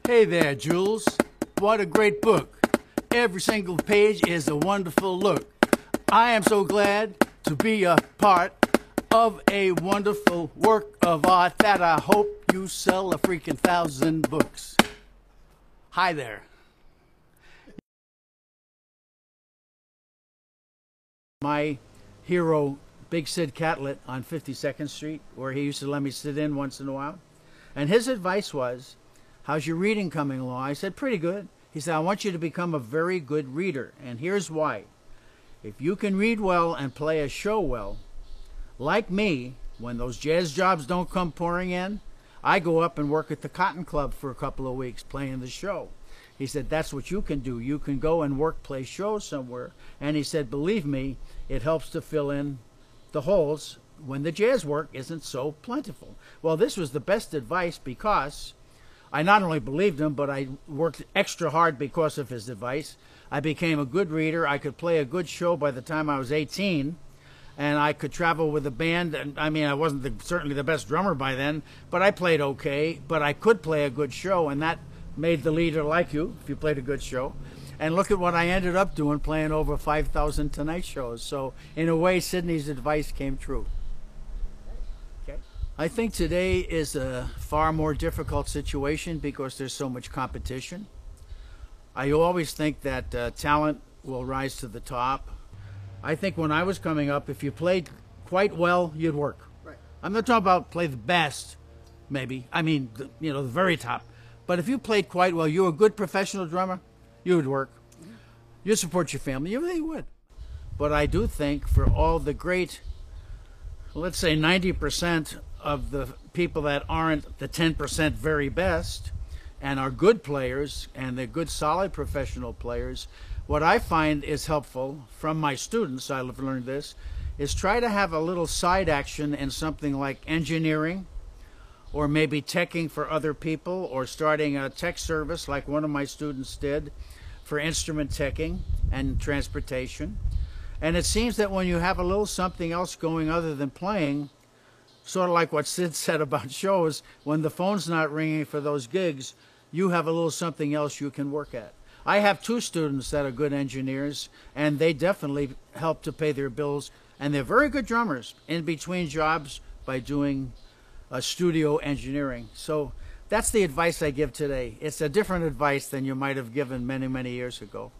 Hey there, Jules. What a great book. Every single page is a wonderful look. I am so glad to be a part of a wonderful work of art that I hope you sell a freaking 1,000 books. Hi there. My hero, Big Sid Catlett on 52nd Street, where he used to let me sit in once in a while. And his advice was, how's your reading coming along? I said, pretty good. He said, I want you to become a very good reader. And here's why. If you can read well and play a show well, like me, when those jazz jobs don't come pouring in, I go up and work at the Cotton Club for a couple of weeks playing the show. He said, that's what you can do. You can go and work, play shows somewhere. And he said, believe me, it helps to fill in the holes when the jazz work isn't so plentiful. Well, this was the best advice because I not only believed him, but I worked extra hard because of his advice. I became a good reader. I could play a good show by the time I was 18. And I could travel with a band. And I mean, I wasn't certainly the best drummer by then, but I played okay. But I could play a good show, and that made the leader like you if you played a good show. And look at what I ended up doing, playing over 5,000 Tonight shows. So in a way, Sidney's advice came true. Okay. I think today is a far more difficult situation because there's so much competition. I always think that talent will rise to the top. I think when I was coming up, if you played quite well, you'd work. Right. I'm not talking about play the best, maybe. I mean, the very top. But if you played quite well, you were a good professional drummer, you would work. Mm-hmm. You'd support your family, you really would. But I do think for all the great, let's say 90% of the people that aren't the 10% very best and are good players and they're good solid professional players, what I find is helpful from my students, I've learned this, is try to have a little side action in something like engineering, or maybe teching for other people, or starting a tech service like one of my students did for instrument teching and transportation. And it seems that when you have a little something else going other than playing, sort of like what Sid said about shows, when the phone's not ringing for those gigs, you have a little something else you can work at. I have two students that are good engineers, and they definitely help to pay their bills, and they're very good drummers in between jobs by doing studio engineering. So that's the advice I give today. It's a different advice than you might have given many, many years ago.